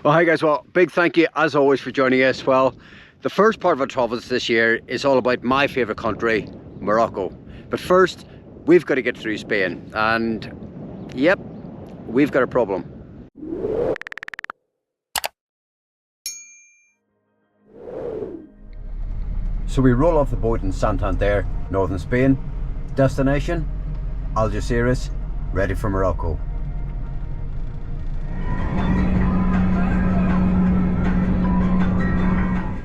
Well, hi guys, well, big thank you as always for joining us. Well, the first part of our travels this year is all about my favourite country, Morocco. But first, we've got to get through Spain, and yep, we've got a problem. So we roll off the boat in Santander, northern Spain. Destination, Algeciras, ready for Morocco.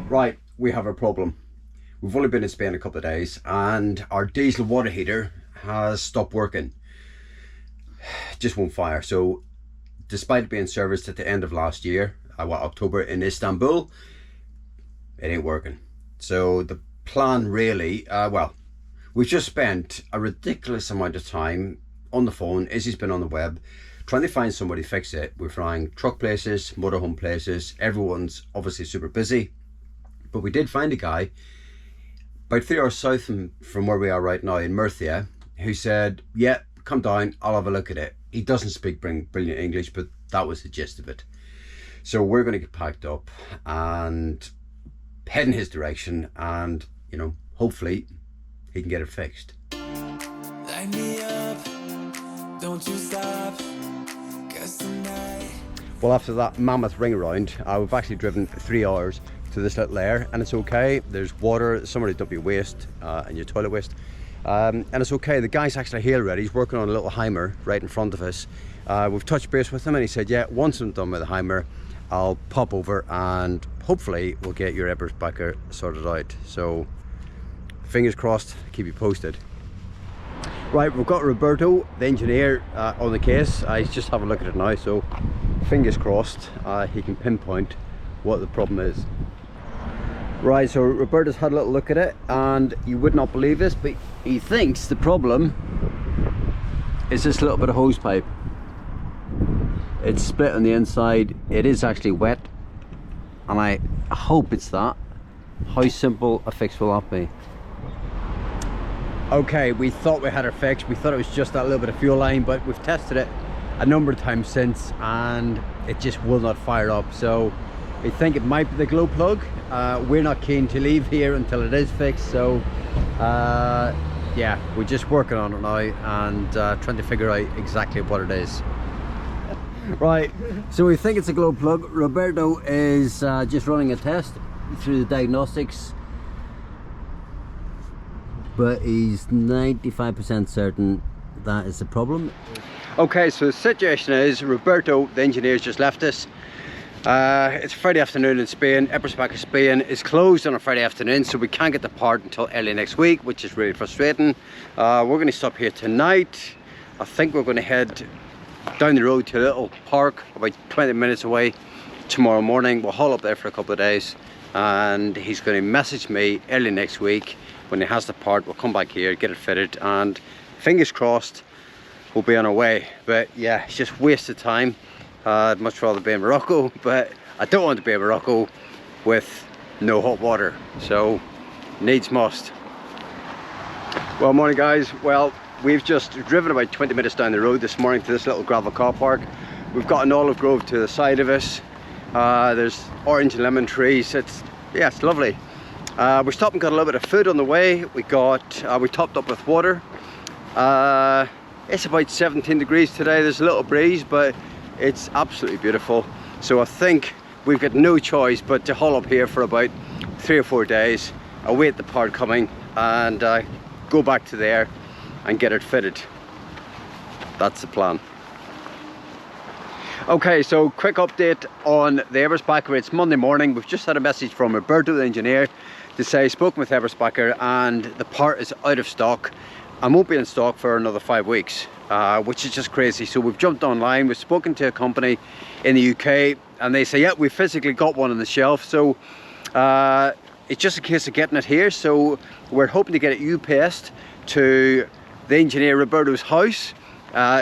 Right, we have a problem. We've only been in Spain a couple of days and our diesel water heater has stopped working. Just won't fire. So despite it being serviced at the end of last year, October in Istanbul, it ain't working. So the plan really, we've just spent a ridiculous amount of time on the phone. Izzy's been on the web trying to find somebody to fix it. We're trying truck places, motorhome places. Everyone's obviously super busy. But we did find a guy about 3 hours south from where we are right now in Murcia, who said, yeah, come down, I'll have a look at it. He doesn't speak brilliant English, but that was the gist of it. So we're going to get packed up and head in his direction, and, you know, hopefully he can get it fixed. Light me up, don't you stop, 'cause tonight... Well, after that mammoth ring around, we've actually driven 3 hours to this little lair, and it's okay. There's water, somewhere to dump your waste and your toilet waste, and it's okay. The guy's actually here already. He's working on a little Heimer right in front of us. We've touched base with him and he said, yeah, once I'm done with the Heimer, I'll pop over and hopefully we'll get your eberspacher sorted out. So fingers crossed, keep you posted. Right, we've got Roberto, the engineer, on the case. He's just having a look at it now, so fingers crossed he can pinpoint what the problem is. Right, so Roberto's had a little look at it, and you would not believe this, but he thinks the problem is this little bit of hose pipe. It's split on the inside. It is actually wet, and I hope it's that. How simple a fix will that be? Okay, we thought we had it fixed. We thought it was just that little bit of fuel line, but we've tested it a number of times since and it just will not fire up. So we think it might be the glow plug. We're not keen to leave here until it is fixed, so yeah, we're just working on it now and trying to figure out exactly what it is. Right, so we think it's a glow plug. Roberto is just running a test through the diagnostics, but he's 95% certain that is the problem. Okay, so the situation is Roberto, the engineer's just left us. It's Friday afternoon in Spain. Eberspacher Spain is closed on a Friday afternoon, so we can't get the part until early next week, which is really frustrating. We're going to stop here tonight. I think we're going to head down the road to a little park about 20 minutes away tomorrow morning. We'll haul up there for a couple of days, and he's going to message me early next week when he has the part. We'll come back here, get it fitted, and fingers crossed we'll be on our way. But yeah, it's just wasted time. I'd much rather be in Morocco, but I don't want to be in Morocco with no hot water, so needs must. Well, morning guys. Well, we've just driven about 20 minutes down the road this morning to this little gravel car park. We've got an olive grove to the side of us. There's orange and lemon trees. It's lovely. We stopped and got a little bit of food on the way. We topped up with water. It's about 17 degrees today. There's a little breeze, but it's absolutely beautiful. So I think we've got no choice but to haul up here for about 3 or 4 days, await the part coming, and go back to there and get it fitted. That's the plan. Okay, so quick update on the eberspacher. It's Monday morning. We've just had a message from Roberto, the engineer, to say spoken with eberspacher and the part is out of stock and won't be in stock for another 5 weeks. Which is just crazy. So we've jumped online, we've spoken to a company in the UK, and they say, yeah, we physically got one on the shelf. So it's just a case of getting it here. So we're hoping to get it UPS'd to the engineer Roberto's house.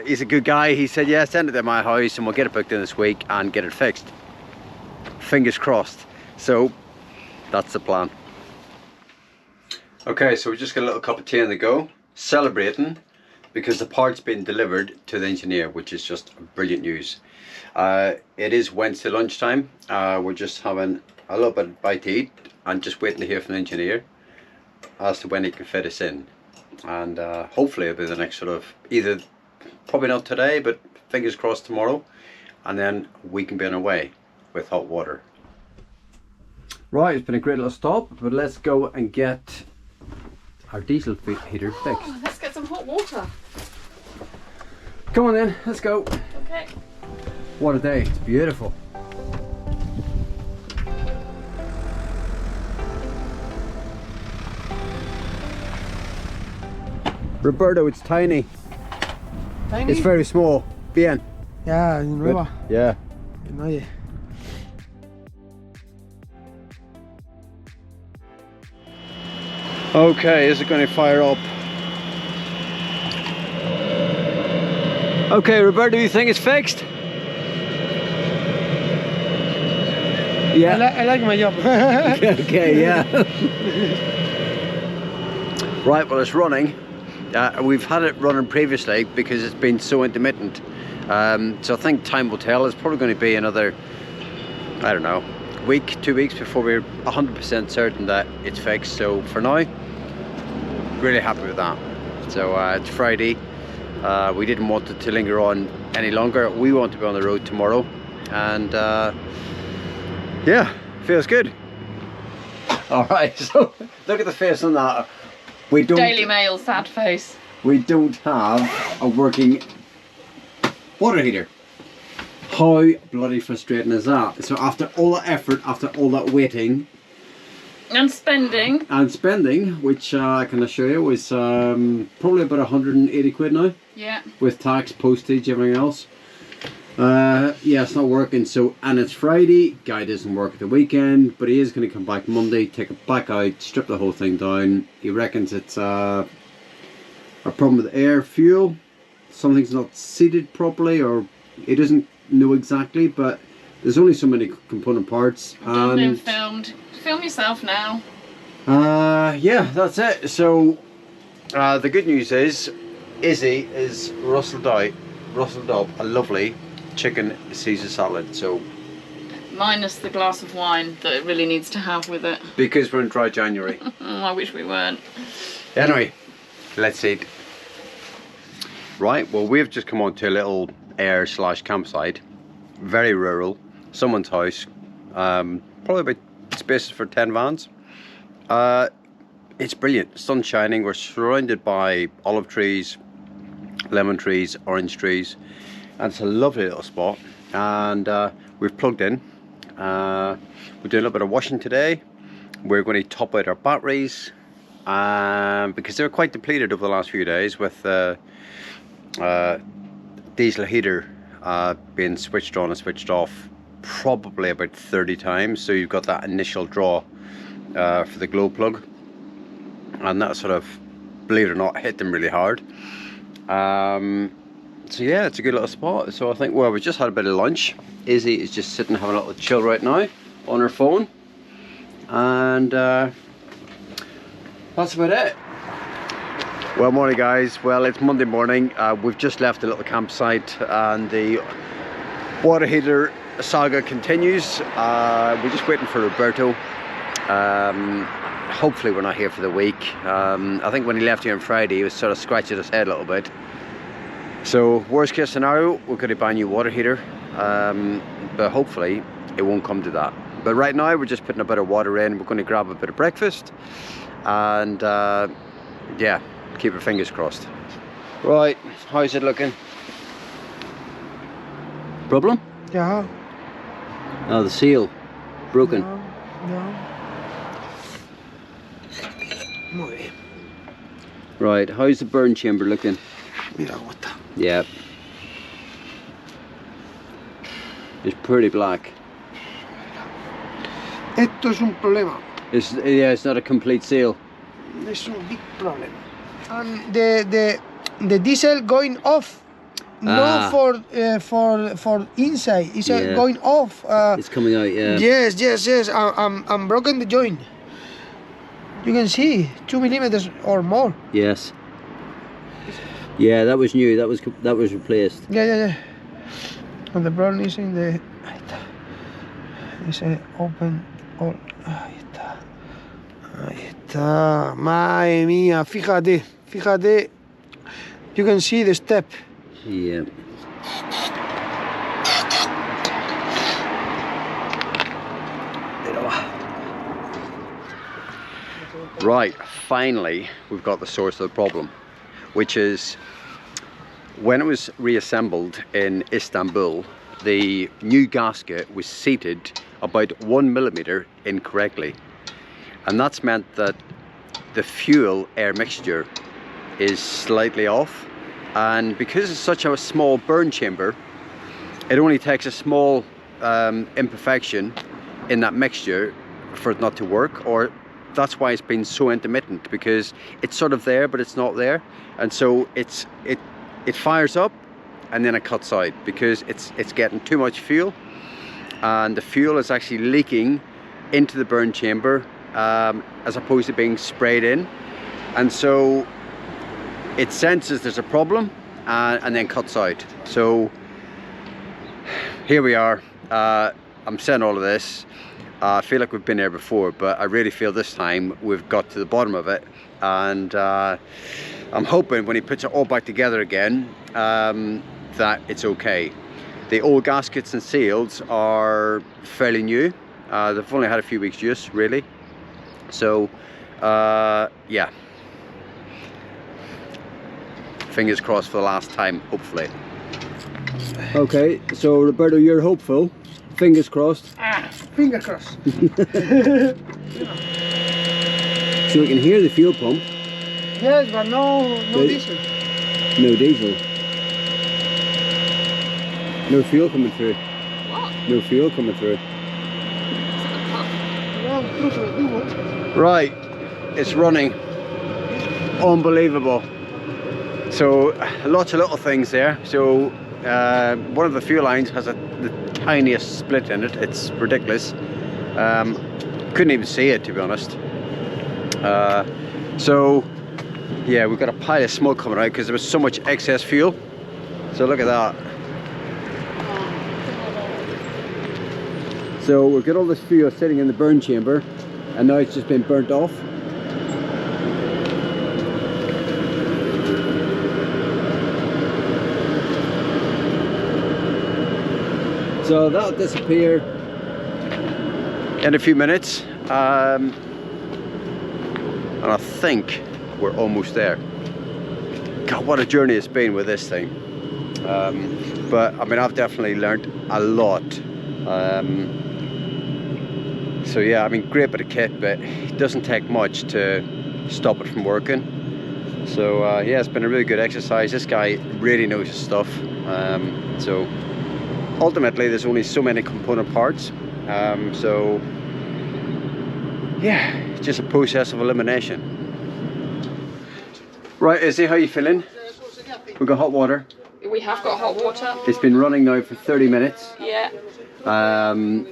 He's a good guy. He said, yeah, send it to my house and we'll get it booked in this week and get it fixed. Fingers crossed. So that's the plan. Okay, so we just got a little cup of tea on the go, celebrating because the part's been delivered to the engineer, which is just brilliant news. It is Wednesday lunchtime. We're just having a little bit of bite to eat and just waiting to hear from the engineer as to when he can fit us in. And hopefully it'll be the next sort of, either, probably not today, but fingers crossed tomorrow, and then we can be on our way with hot water. Right, it's been a great little stop, but let's go and get our diesel heater fixed. Let's get some hot water. Come on then, let's go. Okay. What a day, it's beautiful. Roberto, it's tiny. Tiny? It's very small. Bien. Yeah, nueva. Yeah. Oye. Okay, is it going to fire up? Okay, Roberto, do you think it's fixed? Yeah. I like my job. Okay, yeah. Right, well, it's running. We've had it running previously because it's been so intermittent. So I think time will tell. It's probably going to be another, I don't know, week, 2 weeks before we're 100% certain that it's fixed. So for now, really happy with that. So it's Friday. We didn't want it to linger on any longer. We want to be on the road tomorrow, and yeah, feels good. All right, so look at the face on that. We don't. Daily Mail sad face. We don't have a working water heater. How bloody frustrating is that? So after all that effort, after all that waiting And spending, which I can assure you was probably about 180 quid now, yeah, with tax, postage, everything else. Yeah, it's not working. So, and it's Friday. Guy doesn't work at the weekend, but he is going to come back Monday, take it back out, strip the whole thing down. He reckons it's a problem with air, fuel, something's not seated properly, or he doesn't know exactly, but there's only so many component parts. I've been filmed. Film yourself now. Yeah, that's it. So the good news is Izzy is rustled up a lovely chicken Caesar salad. So Minus the glass of wine that it really needs to have with it. because we're in dry January. I wish we weren't. Anyway, let's eat. Right, well, we've just come on to a little air/campsite, very rural, someone's house, probably about spaces for 10 vans. It's brilliant, sun's shining, we're surrounded by olive trees, lemon trees, orange trees, and it's a lovely little spot. And we've plugged in. We're doing a little bit of washing today. We're going to top out our batteries because they were quite depleted over the last few days with diesel heater being switched on and switched off probably about 30 times. So you've got that initial draw for the glow plug, and that sort of, believe it or not, hit them really hard. So yeah, it's a good little spot. So I think, well, we just had a bit of lunch. Izzy is just sitting having a little chill right now on her phone, and that's about it. Well, morning guys. Well, it's Monday morning. We've just left the little campsite and the water heater saga continues. We're just waiting for Roberto. Hopefully we're not here for the week. I think when he left here on Friday he was sort of scratching his head a little bit. So worst case scenario, we're going to buy a new water heater, but hopefully it won't come to that. But right now we're just putting a bit of water in. We're going to grab a bit of breakfast, and yeah, keep our fingers crossed. Right, how's it looking? Problem? Yeah. Oh, the seal broken. No. Muy bien. Right, how's the burn chamber looking? Mira cómo está. Yeah, it's pretty black. Esto es un problema. Yeah, it's not a complete seal. Es un big problem. And the diesel going off. No, for inside. It's Yeah. going off. It's coming out, yeah. Yes. I'm broken the joint. You can see 2 millimeters or more. Yes. Yeah, that was new. That was replaced. Yeah. And the problem is in the... Dice open all. Ahí está. Ahí está. Madre mía, fíjate. You can see the step. Yeah. Right, finally we've got the source of the problem, which is when it was reassembled in Istanbul, the new gasket was seated about 1 millimeter incorrectly, and that's meant that the fuel air mixture is slightly off, and because it's such a small burn chamber, it only takes a small imperfection in that mixture for it not to work, or that's why it's been so intermittent, because it's sort of there but it's not there, and so it fires up and then it cuts out because it's getting too much fuel, and the fuel is actually leaking into the burn chamber as opposed to being sprayed in, and so it senses there's a problem and then cuts out. So here we are. I'm saying all of this. I feel like we've been there before, but I really feel this time we've got to the bottom of it, and I'm hoping when he puts it all back together again that it's okay. The old gaskets and seals are fairly new. They've only had a few weeks use, really. So yeah, fingers crossed for the last time, hopefully. Okay, so Roberto, you're hopeful. Fingers crossed. Finger crossed. So we can hear the fuel pump. Yes, but no diesel. No diesel. No fuel coming through. What? No fuel coming through. Well, Right, it's running. Unbelievable. So lots of little things there. So one of the fuel lines has the tiniest split in it. It's ridiculous. Couldn't even see it, to be honest. So yeah, we've got a pile of smoke coming out because there was so much excess fuel. So look at that. So we've got all this fuel sitting in the burn chamber, and now it's just been burnt off. So that'll disappear in a few minutes, and I think we're almost there. God, what a journey it's been with this thing. But I mean, I've definitely learned a lot. So yeah, I mean, great bit of kit, but it doesn't take much to stop it from working. So yeah, it's been a really good exercise. This guy really knows his stuff. So ultimately there's only so many component parts, so yeah, it's just a process of elimination. Right, Izzy, how are you feeling? We've got hot water. We have got hot water. It's been running now for 30 minutes. Yeah.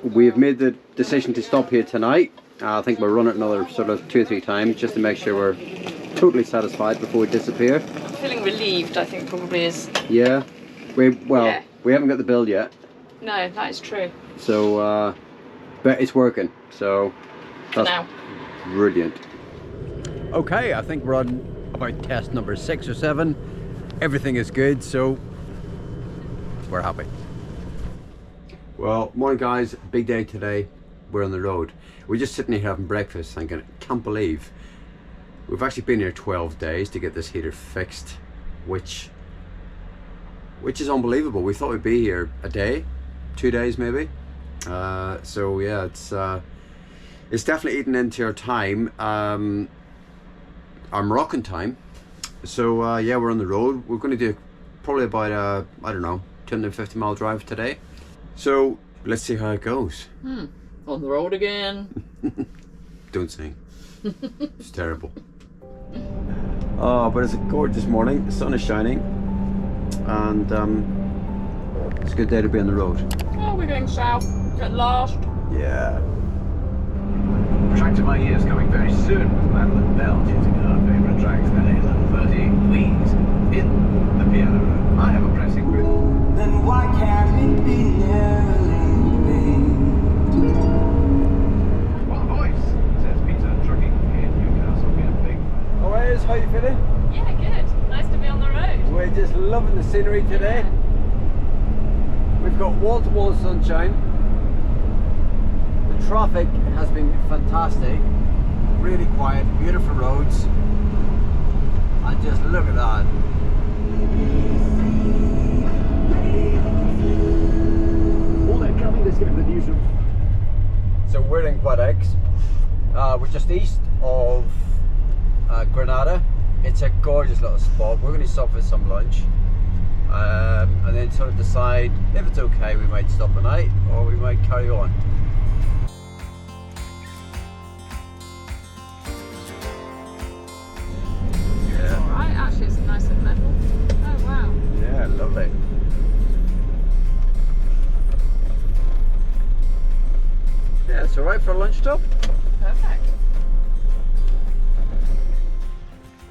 We've made the decision to stop here tonight. I think we'll run it another sort of 2 or 3 times just to make sure we're totally satisfied before we disappear. Feeling relieved, I think, probably is. Yeah. We haven't got the bill yet. No, that is true. So, but it's working. So that's now. Brilliant. Okay, I think we're on about test number 6 or 7. Everything is good, so we're happy. Well, morning guys, big day today. We're on the road. We're just sitting here having breakfast thinking, can't believe we've actually been here 12 days to get this heater fixed, which is unbelievable. We thought we'd be here a day, 2 days maybe. So yeah, it's definitely eating into our time, our Moroccan time. So yeah, we're on the road. We're going to do probably about a, I don't know, 250-mile drive today. So let's see how it goes. On the road again. Don't sing. It's terrible. Oh, but it's a gorgeous morning. The sun is shining, and it's a good day to be on the road. Oh, we're going south at last. Yeah. Track to my ears coming very soon with Madeline Bell using our favourite tracks, LA 1130, Louise, in the piano. I have a pressing grid. Then why can't it be nearly pain? What a voice, says Peter, trucking in Newcastle. Be a big fan. Oh, Wes, how you feeling? Yeah, good. Nice to be on the road. We're just loving the scenery today. We've got wall-to-wall sunshine. The traffic has been fantastic. Really quiet, beautiful roads. And just look at that. All that coming, let's get the news of. So we're in Guadix. We're just east of Granada. It's a gorgeous little spot. We're going to stop for some lunch. And then sort of decide if it's okay, we might stop a night or we might carry on. Alright, actually it's nice and level. Oh wow. Yeah, lovely. Yeah, it's alright for a lunch stop. Perfect.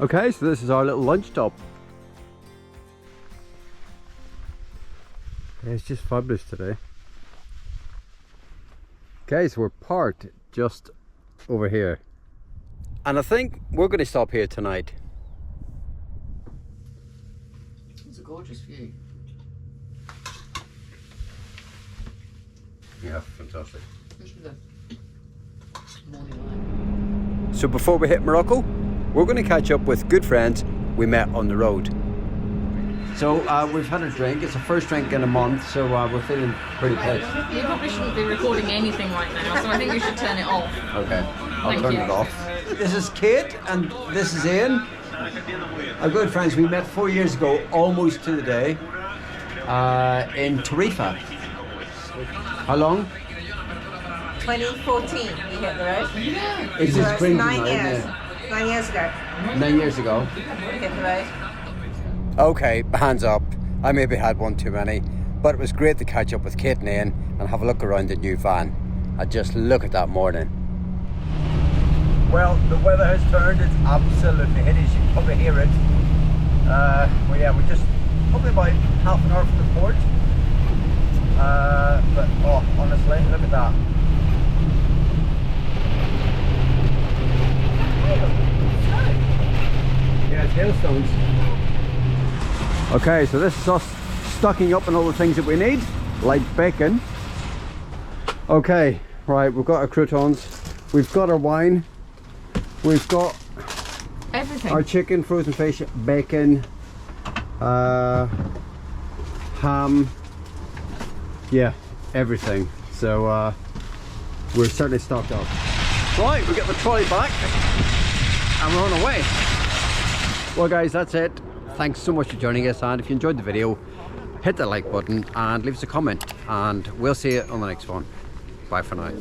Okay, so this is our little lunch stop. Yeah, it's just fabulous today. Okay, so we're parked just over here. And I think we're going to stop here tonight. It's a gorgeous view. Yeah, fantastic. This is the morning light. So before we hit Morocco, we're going to catch up with good friends we met on the road. So we've had a drink. It's the first drink in a month, so we're feeling pretty pissed. You probably shouldn't be recording anything right now, so I think we should turn it off. Okay, I'll Thank turn you. it off. This is Kate and this is Ian. Our good friends we met 4 years ago, almost to the day, in Tarifa. How long? 2014, we hit the road. It's So just it's crazy 9 now, years. isn't 9 years ago, it? 9 years ago. we hit the road. Okay, hands up. I maybe had one too many, but it was great to catch up with Kate and Ian and have a look around the new van. And just look at that morning. Well, the weather has turned. It's absolutely hideous. You can probably hear it. Well, yeah, we're just probably about half an hour from the port. But oh, honestly, look at that. Yeah, it's hailstones. Okay, so this is us stocking up on all the things that we need, like bacon. Okay, right, we've got our croutons, we've got our wine, we've got Everything. our chicken, frozen fish, bacon, ham, yeah, everything. So we're certainly stocked up. Right, we get the trolley back and we're on our way. Well guys, that's it. Thanks so much for joining us, and if you enjoyed the video, hit the like button and leave us a comment, and we'll see you on the next one. Bye for now.